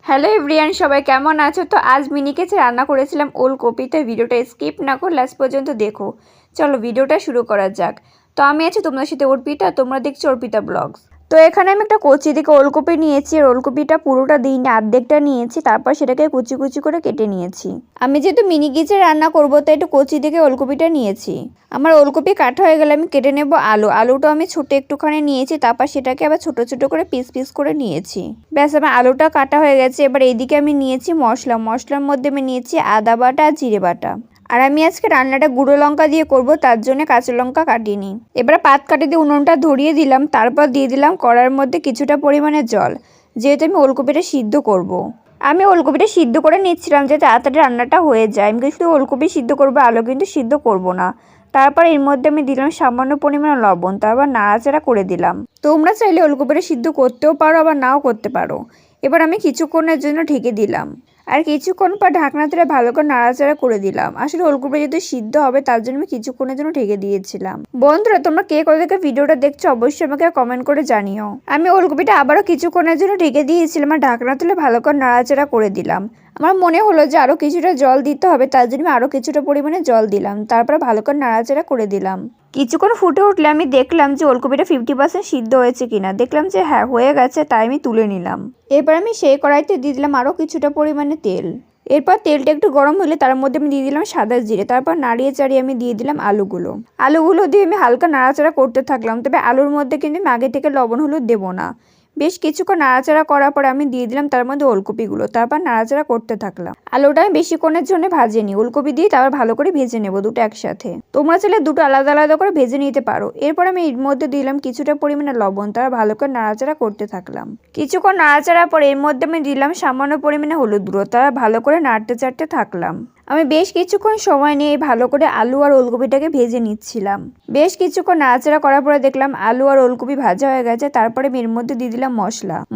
Hello everyone, সবাই কেমন আছো? তো আজ মিনি কেচে রান্না করেছিলাম ওলকপি। তো ভিডিওটা স্কিপ না করে লাস্ট পর্যন্ত দেখো। চলো ভিডিওটা শুরু করা যাক। তো আমি আছি তোমাদের সাথে অর্পিতা, তোমরা দেখছো অর্পিতা ব্লগস। তো এখানে আমি একটা কচি দিকে ওলকপি নিয়েছি আর ওলকপিটা পুরোটা দিইনি, অর্ধেকটা নিয়েছি, তারপর সেটাকে কুচি কুচি করে কেটে নিয়েছি। আমি যেহেতু মিনি কেচে রান্না করবো তাই একটু কচি দিকে ওলকপিটা নিয়েছি। আমার ওলকপি কাটা হয়ে গেলে আমি কেটে নেব আলুটা আমি ছোট একটুখানি নিয়েছি, তারপর সেটাকে আবার ছোট ছোট করে পিস পিস করে নিয়েছি। ব্যাস আমার আলুটা কাটা হয়ে গেছে। এবার এইদিকে আমি নিয়েছি মশলার মধ্যে আমি নিয়েছি আদা বাটা আর জিরে বাটা। আর আমি আজকে রান্নাটা গুঁড়ো লঙ্কা দিয়ে করব, তার জন্য কাঁচা লঙ্কা কাটিনি। এবার পাত কাটি দিয়ে উনুনটা ধরিয়ে দিলাম, তারপর দিয়ে দিলাম কড়াইয়ের মধ্যে কিছুটা পরিমাণে জল, যেহেতু আমি ওলকপিটা সিদ্ধ করব। আমি ওলকপিটা সিদ্ধ করে নিচ্ছিলাম যাতে তাড়াতাড়ি রান্নাটা হয়ে যায়। আমি শুধু ওলকপি সিদ্ধ করবো, আলু কিন্তু সিদ্ধ করব না। তারপর এর মধ্যে আমি দিলাম সামান্য পরিমাণ লবণ, তারপর নাড়াচাড়া করে দিলাম। তোমরা চাইলে ওলকপিটা সিদ্ধ করতেও পারো, আবার নাও করতে পারো। এবার আমি কিছুক্ষণের জন্য ঢেকে দিলাম, আর কিছুক্ষণ পর ঢাকনা তুলে ভালো করে নাড়াচাড়া করে দিলাম। আসলে ওলকপিটা যেহেতু সিদ্ধ হবে তার জন্য আমি কিছুক্ষণের জন্য ঢেকে দিয়েছিলাম। বন্ধুরা, তোমরা কে কোথা থেকে ভিডিওটা দেখছো অবশ্যই আমাকে কমেন্ট করে জানিও। আমি ওলকপিটা আবারও কিছুক্ষণের জন্য ঢেকে দিয়েছিলাম আর ঢাকনা তুলে ভালো করে নাড়াচাড়া করে দিলাম। আমার মনে হলো যে আরও কিছুটা জল দিতে হবে, তার জন্য আমি আরও কিছুটা পরিমাণে জল দিলাম, তারপর ভালো করে নাড়াচাড়া করে দিলাম। কিছুক্ষণ ফুটে উঠলে আমি দেখলাম যে ওলকপিটা 50% সিদ্ধ হয়েছে কিনা। দেখলাম যে হ্যাঁ হয়ে গেছে, তাই আমি তুলে নিলাম। এরপর আমি সেই কড়াইতে দিয়ে দিলাম আরও কিছুটা পরিমাণে তেল। এরপর তেলটা একটু গরম হলে তার মধ্যে আমি দিয়ে দিলাম সাদা জিরে, তারপর নাড়িয়ে চাড়িয়ে আমি দিয়ে দিলাম আলুগুলো দিয়ে আমি হালকা নাড়াচাড়া করতে থাকলাম। তবে আলুর মধ্যে কিন্তু আমি আগে থেকে লবণ হলুদ দেবো না। বেশ কিছুক্ষণ নাড়াচাড়া করার পরে আমি দিয়ে দিলাম তার মধ্যে ওলকপিগুলো, তারপর নাড়াচাড়া করতে থাকলাম। আলুটা আমি বেশিক্ষণের জন্য ভাজিনি, ওলকপি দিয়ে তারপর ভালো করে ভেজে নেবো দুটো একসাথে। তোমরা চাইলে দুটো আলাদা আলাদা করে ভেজে নিতে পারো। এরপর আমি এর মধ্যে দিলাম কিছুটা পরিমাণে লবণ, তারপর ভালো করে নাড়াচাড়া করতে থাকলাম। কিছুক্ষণ নাড়াচাড়া পরে এর মধ্যে আমি দিলাম সামান্য পরিমাণে হলুদ গুঁড়ো, তারপর ভালো করে নাড়তে চাড়তে থাকলাম। আমি বেশ কিছুক্ষণ সময় নিয়ে ভালো করে আলু আর ওলকপিটাকে ভেজে নিচ্ছিলাম। বেশ কিছুক্ষণ নাড়াচাড়া করার পরে দেখলাম আলু আর ওলকপি ভাজা হয়ে গেছে। তারপরে আমি এর মধ্যে দিয়ে দিলাম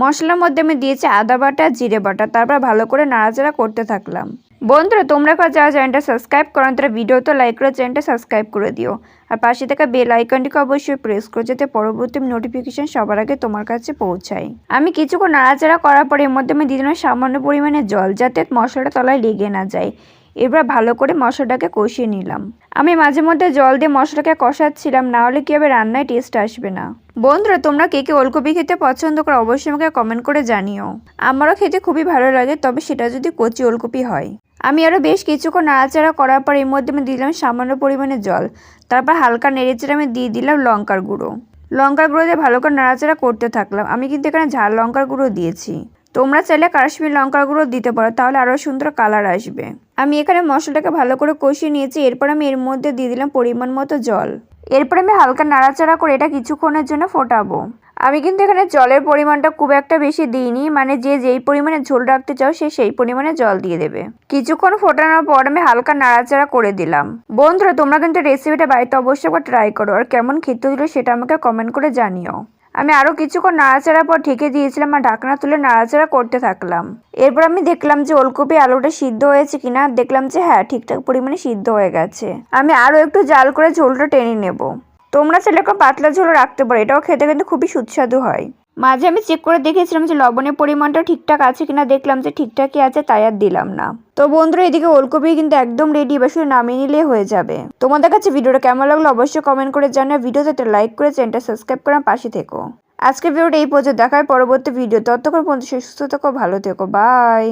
মশলার মধ্যে আমি দিয়েছি আদা বাটা জিরে বাটা, তারপর ভালো করে নাড়াচাড়া করতে থাকলাম। বন্ধুরা, তোমরা যারা চ্যানেলটা সাবস্ক্রাইব করো তারা ভিডিওতে লাইক করে চ্যানেলটা সাবস্ক্রাইব করে দিও, আর পাশে থাকা বেল আইকনটিকে অবশ্যই প্রেস করো যাতে পরবর্তী নোটিফিকেশন সবার আগে তোমার কাছে পৌঁছায়। আমি কিছুক্ষণ নাড়াচাড়া করার পরে এর মধ্যে আমি দিয়ে দিলাম সামান্য পরিমাণে জল, যাতে মশলাটা তলায় লেগে না যায়। এবার ভালো করে মশলাটাকে কষিয়ে নিলাম। আমি মাঝে মধ্যে জল দিয়ে মশলাটাকে কষাচ্ছিলাম, না হলে কি হবে রান্নায় টেস্ট আসবে না। বন্ধুরা, তোমরা কে কে ওলকপি খেতে পছন্দ করো অবশ্যই আমাকে কমেন্ট করে জানিও। আমারও খেতে খুবই ভালো লাগে, তবে সেটা যদি কচি ওলকপি হয়। আমি আরও বেশ কিছুক্ষণ নাড়াচাড়া করার পর এর মধ্যে আমি দিলাম সামান্য পরিমাণে জল, তারপর হালকা নেড়েচেড়ে আমি দিয়ে দিলাম লঙ্কার গুঁড়ো দিয়ে ভালো করে নাড়াচাড়া করতে থাকলাম। আমি কিন্তু এখানে ঝাল লঙ্কার গুঁড়ো দিয়েছি, তোমরা চাইলে কাশ্মীর লঙ্কার গুঁড়ো দিতে পারো, তাহলে আরও সুন্দর কালার আসবে। আমি এখানে মশলাটাকে ভালো করে কষিয়ে নিয়েছি। এরপর আমি এর মধ্যে দিয়ে দিলাম পরিমাণ মতো জল। এরপর আমি হালকা নাড়াচাড়া করে এটা কিছুক্ষণের জন্য ফোটাবো। আমি কিন্তু এখানে জলের পরিমাণটা খুব একটা বেশি দিইনি, মানে যেই পরিমাণে ঝোল রাখতে চাও সেই পরিমাণে জল দিয়ে দেবে। কিছুক্ষণ ফোটানোর পর আমি হালকা নাড়াচাড়া করে দিলাম। বন্ধুরা, তোমরা কিন্তু রেসিপিটা বাড়িতে অবশ্যই একবার ট্রাই করো, আর কেমন খেতে হলো সেটা আমাকে কমেন্ট করে জানিও। আমি আরও কিছুক্ষণ নাড়াচাড়ার পর ঢেকে দিয়েছিলাম আর ঢাকনা তুলে নাড়াচাড়া করতে থাকলাম। এরপর আমি দেখলাম যে ওলকপি আলুটা সিদ্ধ হয়েছে কিনা। দেখলাম যে হ্যাঁ ঠিকঠাক পরিমাণে সিদ্ধ হয়ে গেছে। আমি আরও একটু জাল করে ঝোলটা টেনে নেব। তোমরা চাইলে এরকম পাতলা ঝোল রাখতে পারো, এটাও খেতে কিন্তু খুবই সুস্বাদু হয়। মাঝে আমি চেক করে দেখেছিলাম যে লবণের পরিমাণটা ঠিকঠাক আছে কিনা, দেখলাম যে ঠিকঠাকই আছে, তাই আর দিলাম না। তো বন্ধুরা, এদিকে ওলকপি কিন্তু একদম রেডি, এবার শুধু নামিয়ে নিলেই হয়ে যাবে। তোমাদের কাছে ভিডিওটা কেমন লাগলো অবশ্যই কমেন্ট করে জানাও। ভিডিওতে একটা লাইক করে চ্যানেলটা সাবস্ক্রাইব করার পাশে থেকো। আজকের ভিডিওটা এই পর্যন্ত, দেখা হয় পরবর্তী ভিডিও। ততক্ষণ পর্যন্ত সুস্থ থেকো, ভালো থেকো, বাই।